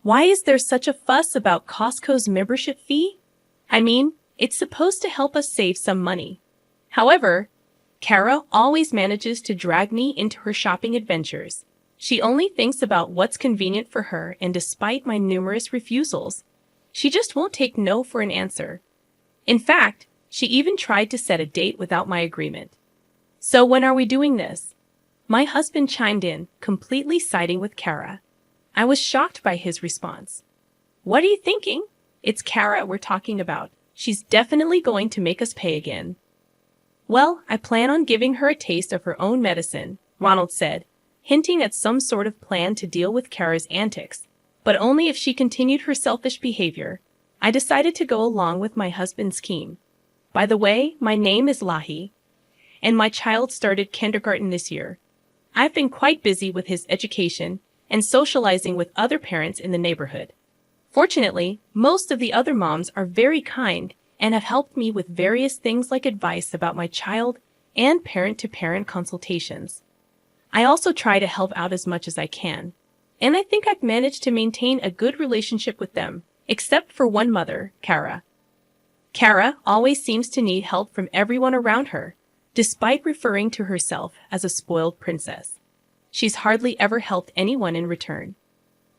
Why is there such a fuss about Costco's membership fee? I mean, it's supposed to help us save some money. However, Kara always manages to drag me into her shopping adventures. She only thinks about what's convenient for her, and despite my numerous refusals, she just won't take no for an answer. In fact, she even tried to set a date without my agreement. So when are we doing this? My husband chimed in, completely siding with Kara. I was shocked by his response. What are you thinking? It's Kara we're talking about. She's definitely going to make us pay again. Well, I plan on giving her a taste of her own medicine, Ronald said, hinting at some sort of plan to deal with Kara's antics, but only if she continued her selfish behavior. I decided to go along with my husband's scheme. By the way, my name is Lahi, and my child started kindergarten this year. I've been quite busy with his education and socializing with other parents in the neighborhood. Fortunately, most of the other moms are very kind and have helped me with various things like advice about my child and parent-to-parent consultations. I also try to help out as much as I can, and I think I've managed to maintain a good relationship with them, except for one mother, Kara. Kara always seems to need help from everyone around her, despite referring to herself as a spoiled princess. She's hardly ever helped anyone in return.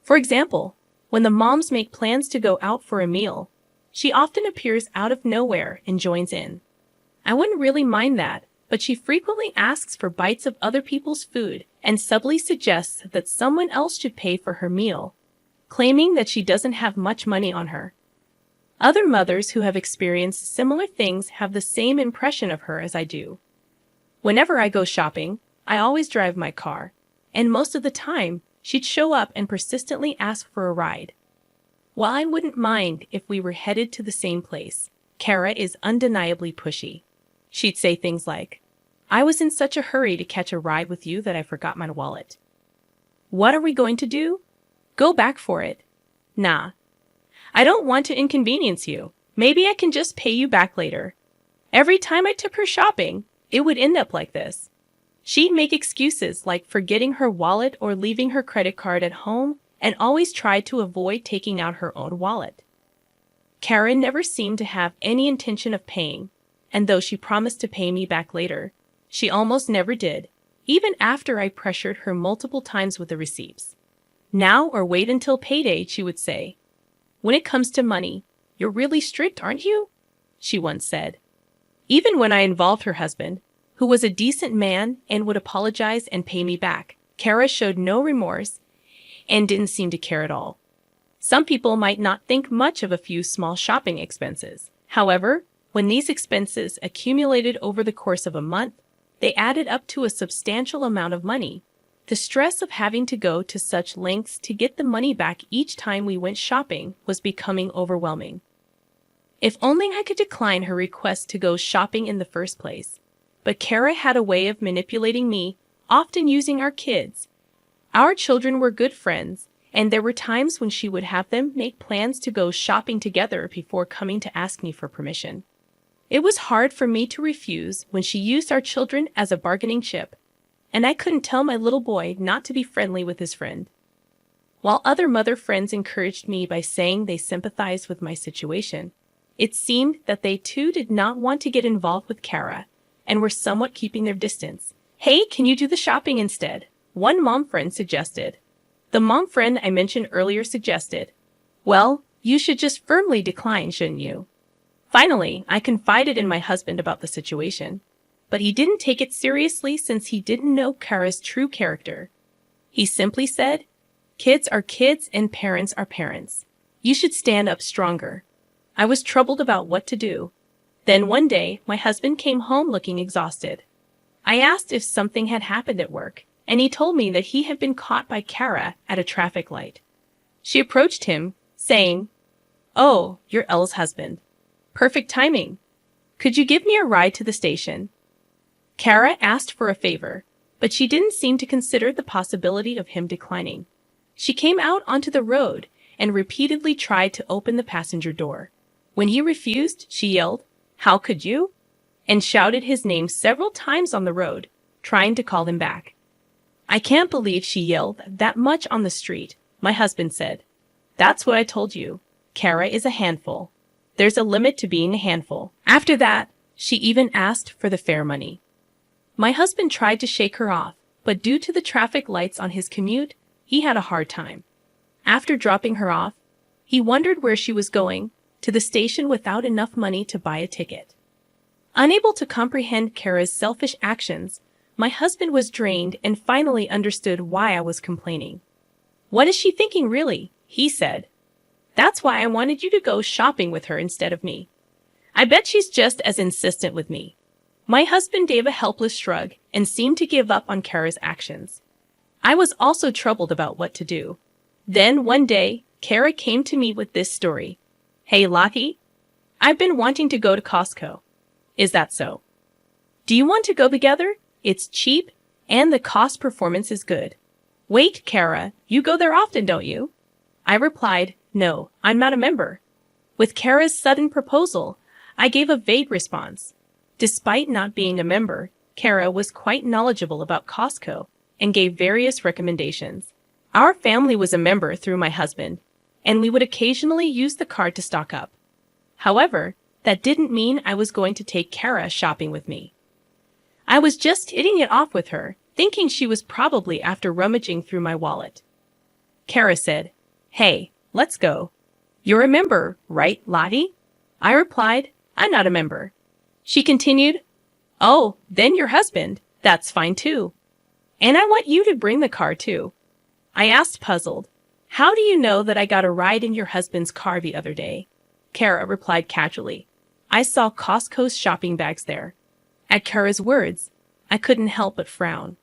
For example, when the moms make plans to go out for a meal, she often appears out of nowhere and joins in. I wouldn't really mind that, but she frequently asks for bites of other people's food and subtly suggests that someone else should pay for her meal, claiming that she doesn't have much money on her. Other mothers who have experienced similar things have the same impression of her as I do. Whenever I go shopping, I always drive my car, and most of the time, she'd show up and persistently ask for a ride. While I wouldn't mind if we were headed to the same place, Kara is undeniably pushy. She'd say things like, "I was in such a hurry to catch a ride with you that I forgot my wallet." What are we going to do? Go back for it. Nah. I don't want to inconvenience you. Maybe I can just pay you back later. Every time I took her shopping, it would end up like this. She'd make excuses like forgetting her wallet or leaving her credit card at home and always try to avoid taking out her own wallet. Karen never seemed to have any intention of paying, and though she promised to pay me back later, she almost never did, even after I pressured her multiple times with the receipts. Now or wait until payday, she would say. When it comes to money, you're really strict, aren't you? She once said. Even when I involved her husband, who was a decent man and would apologize and pay me back, Kara showed no remorse and didn't seem to care at all. Some people might not think much of a few small shopping expenses. However, when these expenses accumulated over the course of a month, they added up to a substantial amount of money. The stress of having to go to such lengths to get the money back each time we went shopping was becoming overwhelming. If only I could decline her request to go shopping in the first place. But Kara had a way of manipulating me, often using our kids. Our children were good friends, and there were times when she would have them make plans to go shopping together before coming to ask me for permission. It was hard for me to refuse when she used our children as a bargaining chip, and I couldn't tell my little boy not to be friendly with his friend. While other mother friends encouraged me by saying they sympathized with my situation, it seemed that they too did not want to get involved with Kara and were somewhat keeping their distance. "Hey, can you do the shopping instead?" one mom friend suggested. The mom friend I mentioned earlier suggested, "Well, you should just firmly decline, shouldn't you?" Finally, I confided in my husband about the situation, but he didn't take it seriously since he didn't know Kara's true character. He simply said, "Kids are kids and parents are parents. You should stand up stronger." I was troubled about what to do. Then one day, my husband came home looking exhausted. I asked if something had happened at work, and he told me that he had been caught by Kara at a traffic light. She approached him, saying, "Oh, you're Elle's husband. Perfect timing. Could you give me a ride to the station?" Kara asked for a favor, but she didn't seem to consider the possibility of him declining. She came out onto the road and repeatedly tried to open the passenger door. When he refused, she yelled, "How could you?" and shouted his name several times on the road, trying to call him back. "I can't believe she yelled that much on the street," my husband said. That's what I told you. Kara is a handful. There's a limit to being a handful. After that, she even asked for the fare money. My husband tried to shake her off, but due to the traffic lights on his commute, he had a hard time. After dropping her off, he wondered where she was going, to the station without enough money to buy a ticket. Unable to comprehend Kara's selfish actions, my husband was drained and finally understood why I was complaining. "What is she thinking really?" he said. "That's why I wanted you to go shopping with her instead of me. I bet she's just as insistent with me." My husband gave a helpless shrug and seemed to give up on Kara's actions. I was also troubled about what to do. Then one day, Kara came to me with this story. "Hey, Lottie, I've been wanting to go to Costco. Is that so? Do you want to go together? It's cheap, and the cost performance is good." "Wait, Kara, you go there often, don't you?" I replied, "No, I'm not a member." With Kara's sudden proposal, I gave a vague response. Despite not being a member, Kara was quite knowledgeable about Costco and gave various recommendations. Our family was a member through my husband, and we would occasionally use the card to stock up. However, that didn't mean I was going to take Kara shopping with me. I was just hitting it off with her, thinking she was probably after rummaging through my wallet. Kara said, "Hey, let's go. You're a member, right, Lottie?" I replied, "I'm not a member." She continued, "Oh, then your husband. That's fine too. And I want you to bring the car too." I asked, puzzled, "How do you know that I got a ride in your husband's car the other day?" Kara replied casually, "I saw Costco's shopping bags there." At Kara's words, I couldn't help but frown.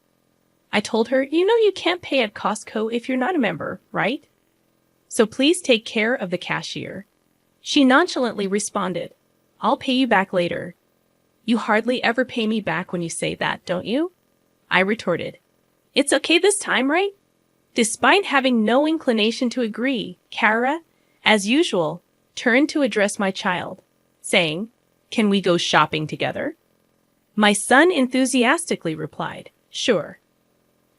I told her, "You know you can't pay at Costco if you're not a member, right? So please take care of the cashier." She nonchalantly responded, "I'll pay you back later." "You hardly ever pay me back when you say that, don't you?" I retorted. "It's okay this time, right?" Despite having no inclination to agree, Kara, as usual, turned to address my child, saying, "Can we go shopping together?" My son enthusiastically replied, "Sure."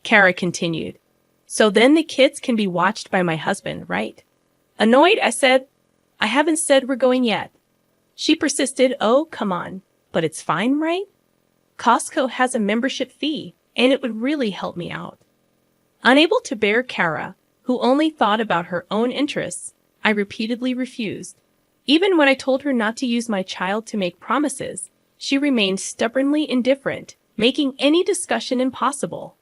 Kara continued, "So then the kids can be watched by my husband, right?" Annoyed, I said, "I haven't said we're going yet." She persisted, "Oh, come on, but it's fine, right? Costco has a membership fee, and it would really help me out." Unable to bear Kara, who only thought about her own interests, I repeatedly refused. Even when I told her not to use my child to make promises, she remained stubbornly indifferent, making any discussion impossible.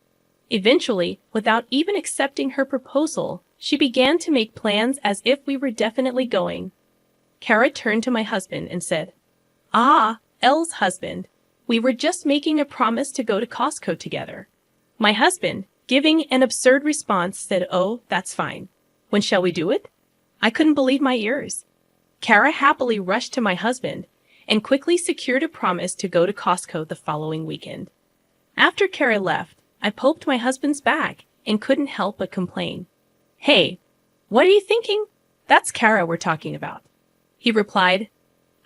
Eventually, without even accepting her proposal, she began to make plans as if we were definitely going. Kara turned to my husband and said, "Ah, Elle's husband, we were just making a promise to go to Costco together." My husband, giving an absurd response, said, "Oh, that's fine. When shall we do it?" I couldn't believe my ears. Kara happily rushed to my husband and quickly secured a promise to go to Costco the following weekend. After Kara left, I poked my husband's back and couldn't help but complain. "Hey, what are you thinking? That's Kara we're talking about." He replied,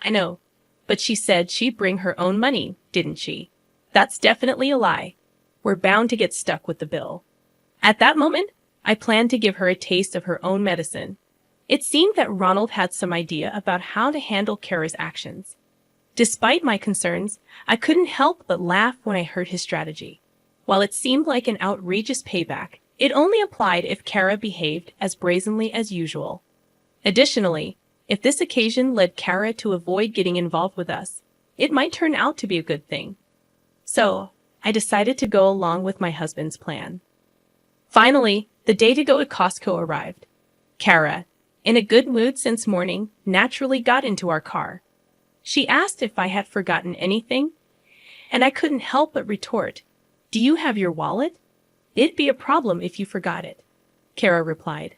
"I know, but she said she'd bring her own money, didn't she?" "That's definitely a lie. We're bound to get stuck with the bill." At that moment, I planned to give her a taste of her own medicine. It seemed that Ronald had some idea about how to handle Kara's actions. Despite my concerns, I couldn't help but laugh when I heard his strategy. While it seemed like an outrageous payback, it only applied if Kara behaved as brazenly as usual. Additionally, if this occasion led Kara to avoid getting involved with us, it might turn out to be a good thing. So, I decided to go along with my husband's plan. Finally, the day to go to Costco arrived. Kara, in a good mood since morning, naturally got into our car. She asked if I had forgotten anything, and I couldn't help but retort, "Do you have your wallet? It'd be a problem if you forgot it." Kara replied,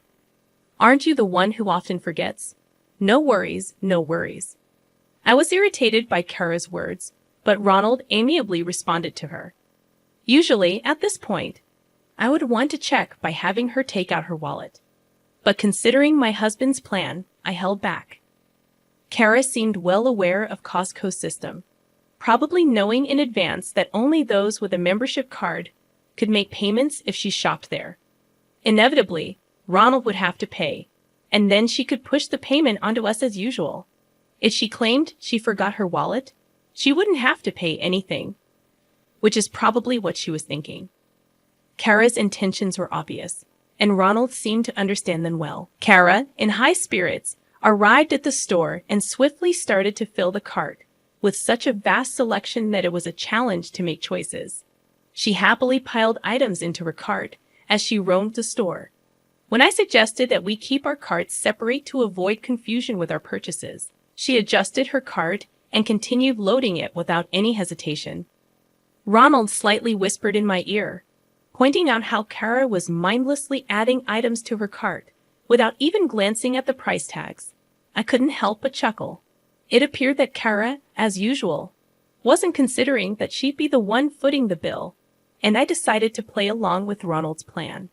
"Aren't you the one who often forgets? No worries, no worries." I was irritated by Kara's words, but Ronald amiably responded to her. Usually, at this point, I would want to check by having her take out her wallet. But considering my husband's plan, I held back. Kara seemed well aware of Costco's system, probably knowing in advance that only those with a membership card could make payments if she shopped there. Inevitably, Ronald would have to pay, and then she could push the payment onto us as usual. If she claimed she forgot her wallet, she wouldn't have to pay anything, which is probably what she was thinking. Kara's intentions were obvious, and Ronald seemed to understand them well. Kara, in high spirits, arrived at the store and swiftly started to fill the cart, with such a vast selection that it was a challenge to make choices. She happily piled items into her cart as she roamed the store. When I suggested that we keep our carts separate to avoid confusion with our purchases, she adjusted her cart and continued loading it without any hesitation. Ronald slightly whispered in my ear, pointing out how Kara was mindlessly adding items to her cart without even glancing at the price tags. I couldn't help but chuckle. It appeared that Kara, as usual, wasn't considering that she'd be the one footing the bill, and I decided to play along with Ronald's plan.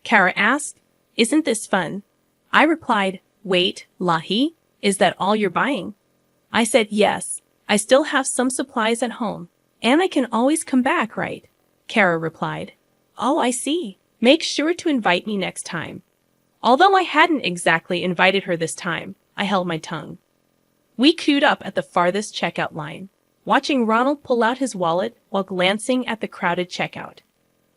Kara asked, "Isn't this fun?" I replied, "Wait, Lahi, is that all you're buying?" I said, "Yes, I still have some supplies at home, and I can always come back, right?" Kara replied, "Oh, I see. Make sure to invite me next time." Although I hadn't exactly invited her this time, I held my tongue. We queued up at the farthest checkout line, watching Ronald pull out his wallet while glancing at the crowded checkout.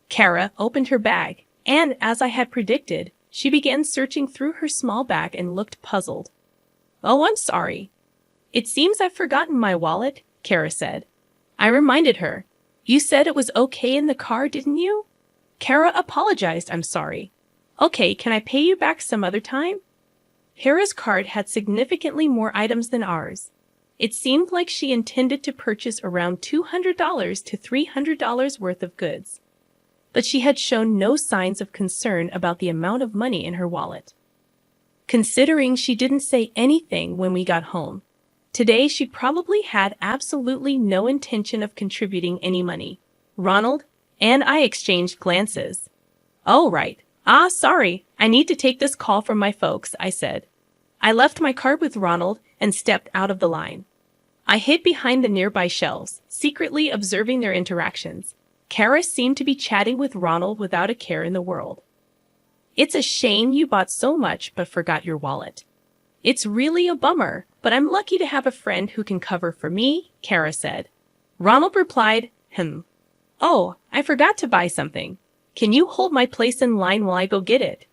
Kara opened her bag, and as I had predicted, she began searching through her small bag and looked puzzled. "Oh, I'm sorry. It seems I've forgotten my wallet," Kara said. I reminded her, "You said it was okay in the car, didn't you?" Kara apologized. "I'm sorry. Okay, can I pay you back some other time?" Kara's cart had significantly more items than ours. It seemed like she intended to purchase around $200 to $300 worth of goods, but she had shown no signs of concern about the amount of money in her wallet. Considering she didn't say anything when we got home, today she probably had absolutely no intention of contributing any money. Ronald and I exchanged glances. "Oh, right. Sorry, I need to take this call from my folks," I said. I left my cart with Ronald and stepped out of the line. I hid behind the nearby shelves, secretly observing their interactions. Kara seemed to be chatting with Ronald without a care in the world. "It's a shame you bought so much but forgot your wallet. It's really a bummer, but I'm lucky to have a friend who can cover for me," Kara said. Ronald replied, "Oh, I forgot to buy something. Can you hold my place in line while I go get it?"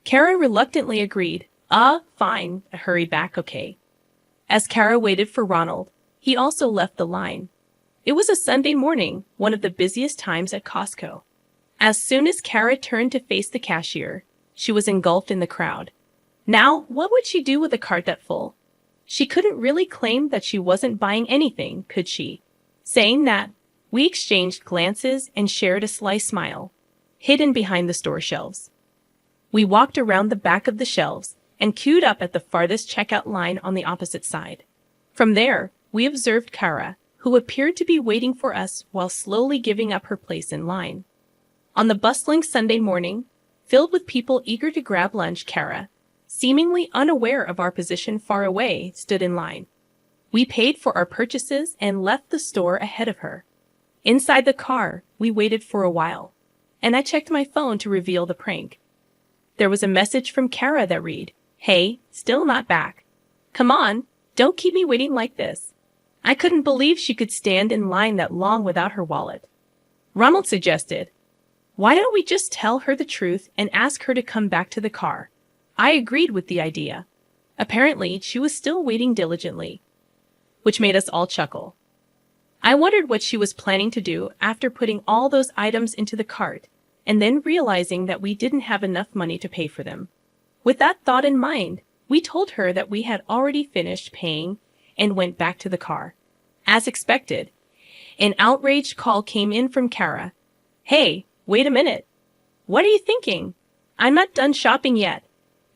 Kara reluctantly agreed. Fine," I hurried back, "okay." As Kara waited for Ronald, he also left the line. It was a Sunday morning, one of the busiest times at Costco. As soon as Kara turned to face the cashier, she was engulfed in the crowd. Now, what would she do with a cart that full? She couldn't really claim that she wasn't buying anything, could she? Saying that, we exchanged glances and shared a sly smile, hidden behind the store shelves. We walked around the back of the shelves and queued up at the farthest checkout line on the opposite side. From there, we observed Kara, who appeared to be waiting for us while slowly giving up her place in line. On the bustling Sunday morning, filled with people eager to grab lunch, Kara, seemingly unaware of our position far away, stood in line. We paid for our purchases and left the store ahead of her. Inside the car, we waited for a while, and I checked my phone to reveal the prank. There was a message from Kara that read, "Hey, still not back. Come on, don't keep me waiting like this." I couldn't believe she could stand in line that long without her wallet. Ronald suggested, "Why don't we just tell her the truth and ask her to come back to the car?" I agreed with the idea. Apparently, she was still waiting diligently, which made us all chuckle. I wondered what she was planning to do after putting all those items into the cart and then realizing that we didn't have enough money to pay for them. With that thought in mind, we told her that we had already finished paying and went back to the car. As expected, an outraged call came in from Kara. "Hey, wait a minute. What are you thinking? I'm not done shopping yet.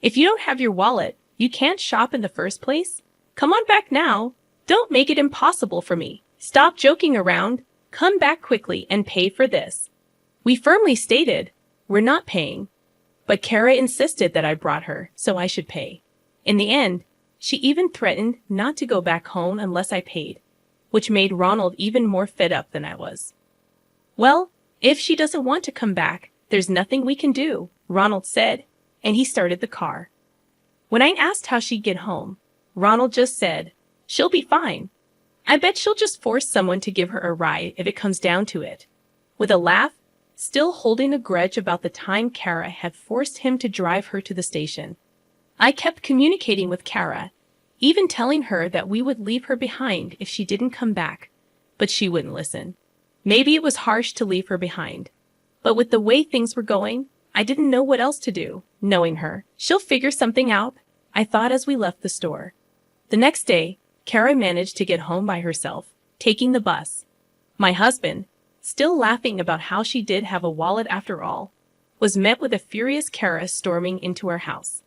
If you don't have your wallet, you can't shop in the first place. Come on back now. Don't make it impossible for me. Stop joking around. Come back quickly and pay for this." We firmly stated, "We're not paying." But Kara insisted that I brought her, so I should pay. In the end, she even threatened not to go back home unless I paid, which made Ronald even more fed up than I was. "Well, if she doesn't want to come back, there's nothing we can do," Ronald said, and he started the car. When I asked how she'd get home, Ronald just said, "She'll be fine. I bet she'll just force someone to give her a ride if it comes down to it." With a laugh, still holding a grudge about the time Kara had forced him to drive her to the station. I kept communicating with Kara, even telling her that we would leave her behind if she didn't come back, but she wouldn't listen. Maybe it was harsh to leave her behind, but with the way things were going, I didn't know what else to do. Knowing her, she'll figure something out, I thought as we left the store. The next day, Kara managed to get home by herself, taking the bus. My husband, still laughing about how she did have a wallet after all, was met with a furious Kara storming into our house.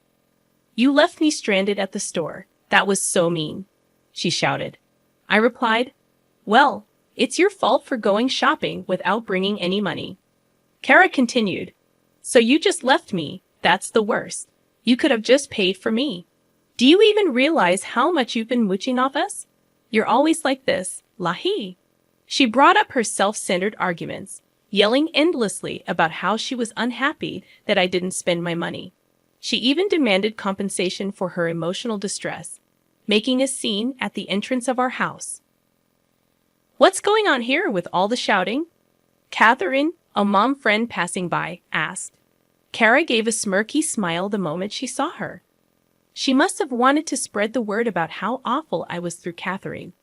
"You left me stranded at the store. That was so mean," she shouted. I replied, "Well, it's your fault for going shopping without bringing any money." Kara continued, "So you just left me? That's the worst. You could have just paid for me. Do you even realize how much you've been mooching off us? You're always like this, Lahi." She brought up her self-centered arguments, yelling endlessly about how she was unhappy that I didn't spend my money. She even demanded compensation for her emotional distress, making a scene at the entrance of our house. "What's going on here with all the shouting?" Catherine, a mom friend passing by, asked. Kara gave a smirky smile the moment she saw her. She must have wanted to spread the word about how awful I was through Catherine.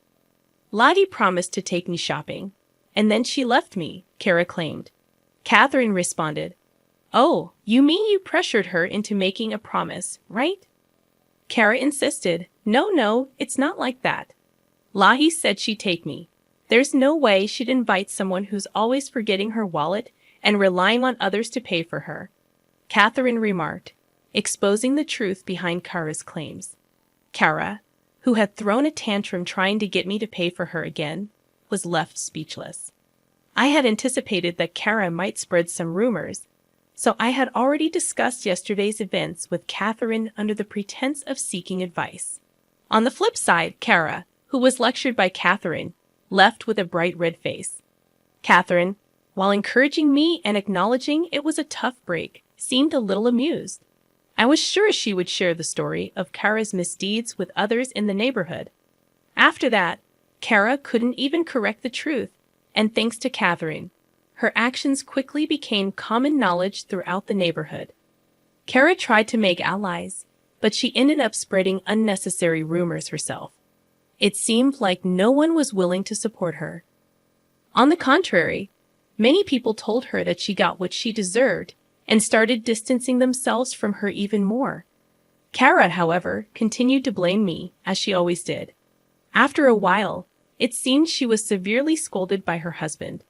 "Lottie promised to take me shopping, and then she left me," Kara claimed. Catherine responded, "Oh, you mean you pressured her into making a promise, right?" Kara insisted, No, it's not like that. Lahi said she'd take me. There's no way she'd invite someone who's always forgetting her wallet and relying on others to pay for her," Catherine remarked, exposing the truth behind Kara's claims. Kara, who had thrown a tantrum trying to get me to pay for her again, was left speechless. I had anticipated that Kara might spread some rumors, so I had already discussed yesterday's events with Catherine under the pretense of seeking advice. On the flip side, Kara, who was lectured by Catherine, left with a bright red face. Catherine, while encouraging me and acknowledging it was a tough break, seemed a little amused. I was sure she would share the story of Kara's misdeeds with others in the neighborhood. After that, Kara couldn't even correct the truth, and thanks to Catherine, her actions quickly became common knowledge throughout the neighborhood. Kara tried to make allies, but she ended up spreading unnecessary rumors herself. It seemed like no one was willing to support her. On the contrary, many people told her that she got what she deserved and started distancing themselves from her even more. Kara, however, continued to blame me, as she always did. After a while, it seemed she was severely scolded by her husband.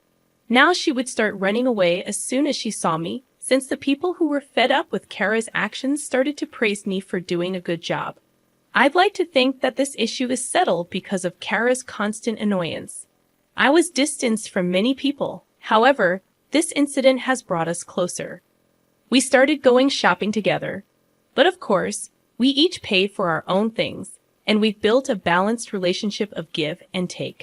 Now she would start running away as soon as she saw me, since the people who were fed up with Kara's actions started to praise me for doing a good job. I'd like to think that this issue is settled because of Kara's constant annoyance. I was distanced from many people. However, this incident has brought us closer. We started going shopping together. But of course, we each paid for our own things, and we've built a balanced relationship of give and take.